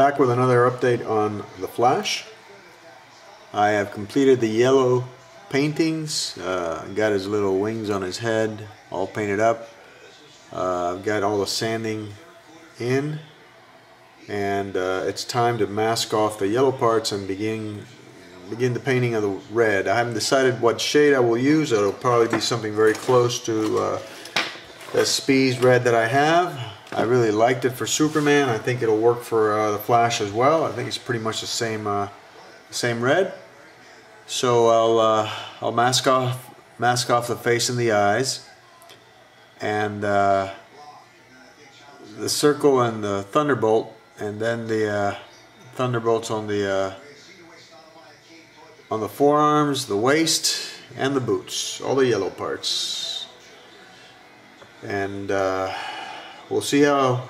Back with another update on the Flash. I have completed the yellow paintings. Got his little wings on his head all painted up. I've got all the sanding in, and it's time to mask off the yellow parts and begin the painting of the red. I haven't decided what shade I will use. It'll probably be something very close to the Spies red that I have. I really liked it for Superman. I think it'll work for the Flash as well. I think it's pretty much the same red. So I'll mask off the face and the eyes, and the circle and the thunderbolt, and then the thunderbolts on the forearms, the waist, and the boots, all the yellow parts. And we'll see how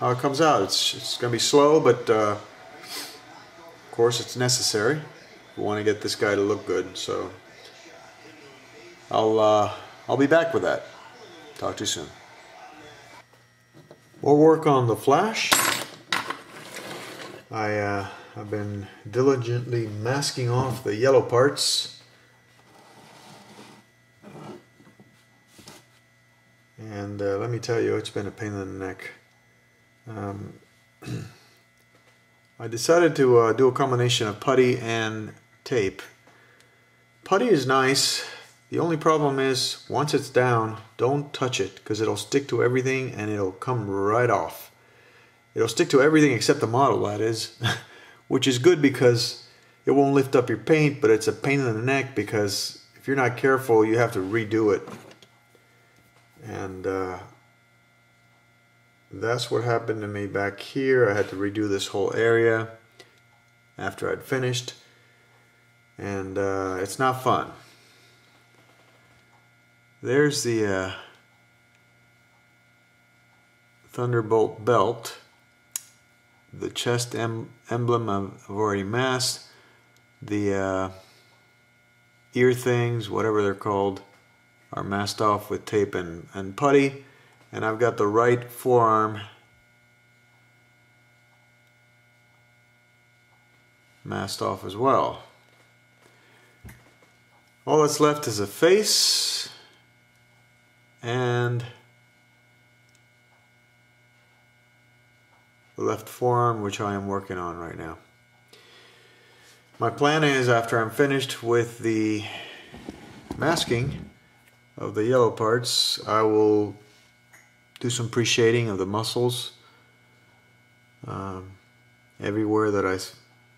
it comes out. It's going to be slow, but of course it's necessary. We want to get this guy to look good, so I'll be back with that. Talk to you soon. More work on the Flash. I've been diligently masking off the yellow parts. And let me tell you, it's been a pain in the neck. I decided to do a combination of putty and tape. Putty is nice. The only problem is, once it's down, don't touch it, because it'll stick to everything and it'll come right off. It'll stick to everything except the model, that is, which is good because it won't lift up your paint, but it's a pain in the neck because if you're not careful, you have to redo it. And that's what happened to me back here. I had to redo this whole area after I'd finished, and it's not fun. There's the Thunderbolt belt. The chest emblem I've already masked. The ear things, whatever they're called, are masked off with tape and putty. And I've got the right forearm masked off as well. All that's left is a face and the left forearm, which I am working on right now. My plan is, after I'm finished with the masking of the yellow parts, I will do some pre-shading of the muscles everywhere that I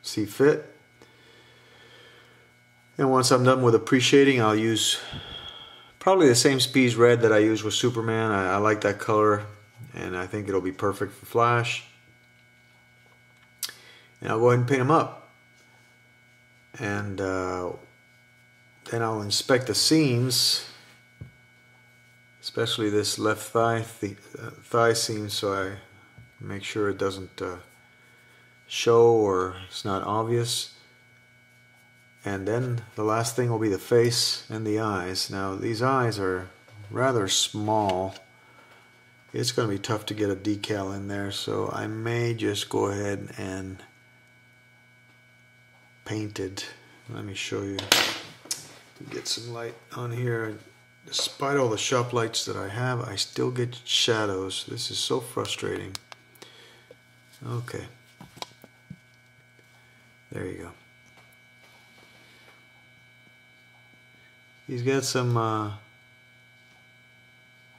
see fit. And once I'm done with the pre-shading, I'll use probably the same Spies red that I used with Superman. I like that color, and I think it'll be perfect for Flash. And I'll go ahead and paint them up. And then I'll inspect the seams, especially this left thigh seam, so I make sure it doesn't show or it's not obvious. And then the last thing will be the face and the eyes. Now these eyes are rather small. It's going to be tough to get a decal in there, so I may just go ahead and paint it. Let me show you to get some light on here. Despite all the shop lights that I have, I still get shadows. This is so frustrating. Okay. There you go. He's got some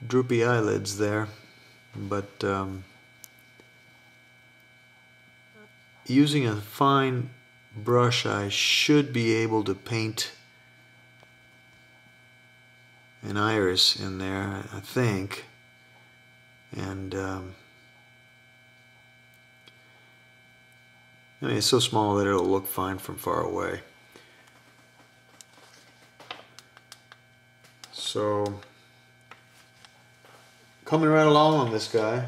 droopy eyelids there, but using a fine brush, I should be able to paint an iris in there, I think. And I mean, it's so small that it'll look fine from far away. So, coming right along on this guy.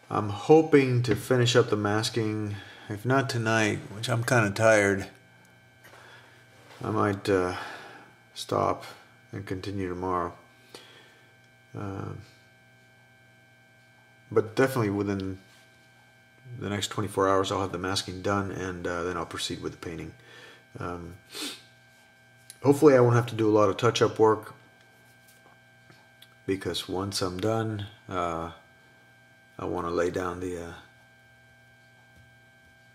I'm hoping to finish up the masking, if not tonight, which I'm kind of tired. I might stop and continue tomorrow. but definitely within the next 24 hours I'll have the masking done, and then I'll proceed with the painting. Hopefully I won't have to do a lot of touch-up work, because once I'm done, I want to lay down the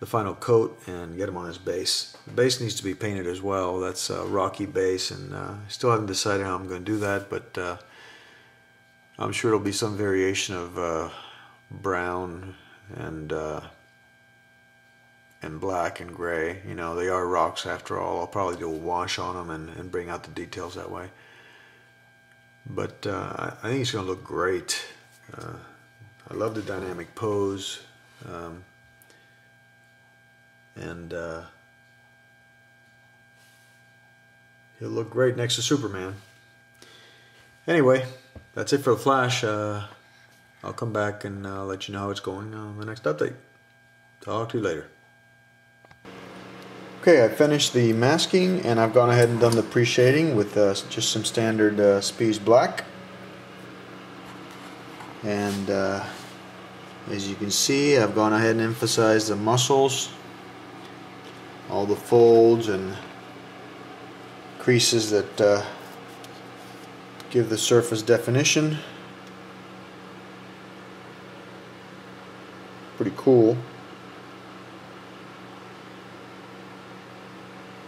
final coat and get him on his base. The base needs to be painted as well. That's a rocky base, and I still haven't decided how I'm going to do that, but I'm sure it'll be some variation of brown and black and gray. You know, they are rocks after all. I'll probably do a wash on them and bring out the details that way. But I think it's going to look great. I love the dynamic pose. And he'll look great next to Superman. Anyway, that's it for the Flash. I'll come back and let you know how it's going on the next update. Talk to you later. Okay, I finished the masking, and I've gone ahead and done the pre-shading with just some standard Spies black. And as you can see, I've gone ahead and emphasized the muscles, all the folds and creases that give the surface definition. Pretty cool.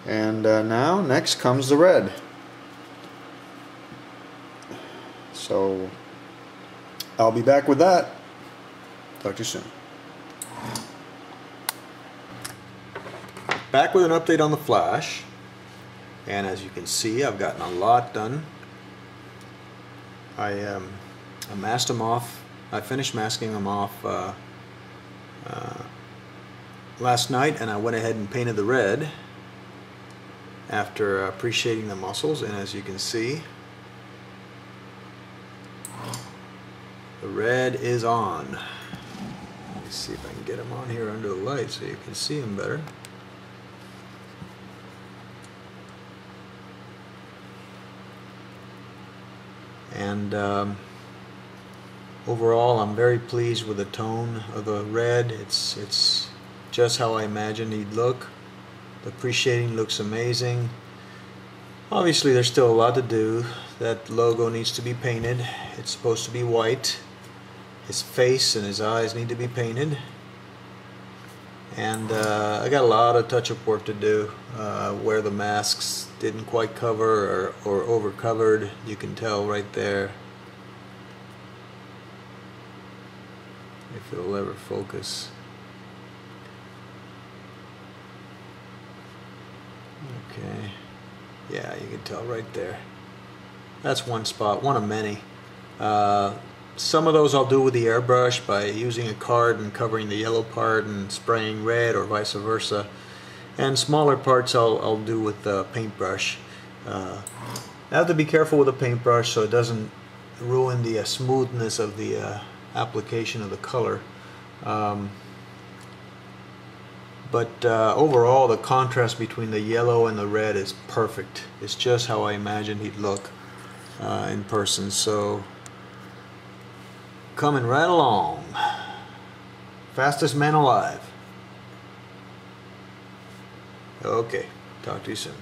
And now next comes the red. So I'll be back with that. Talk to you soon. Back with an update on the Flash, and as you can see, I've gotten a lot done. I masked them off. I finished masking them off last night, and I went ahead and painted the red after pre-shading the muscles, and as you can see, the red is on. Let me see if I can get him on here under the light so you can see him better. And overall, I'm very pleased with the tone of the red. It's just how I imagined he'd look. The pre-shading looks amazing. Obviously, there's still a lot to do. That logo needs to be painted. It's supposed to be white. His face and his eyes need to be painted. And I got a lot of touch-up work to do where the masks didn't quite cover or over-covered. You can tell right there. If it'll ever focus. Okay. Yeah, you can tell right there. That's one spot, one of many. Some of those I'll do with the airbrush by using a card and covering the yellow part and spraying red, or vice versa. And smaller parts I'll do with the paintbrush. I have to be careful with the paintbrush so it doesn't ruin the smoothness of the application of the color. But overall, the contrast between the yellow and the red is perfect. It's just how I imagined he'd look in person. So, coming right along. Fastest man alive. Okay, talk to you soon.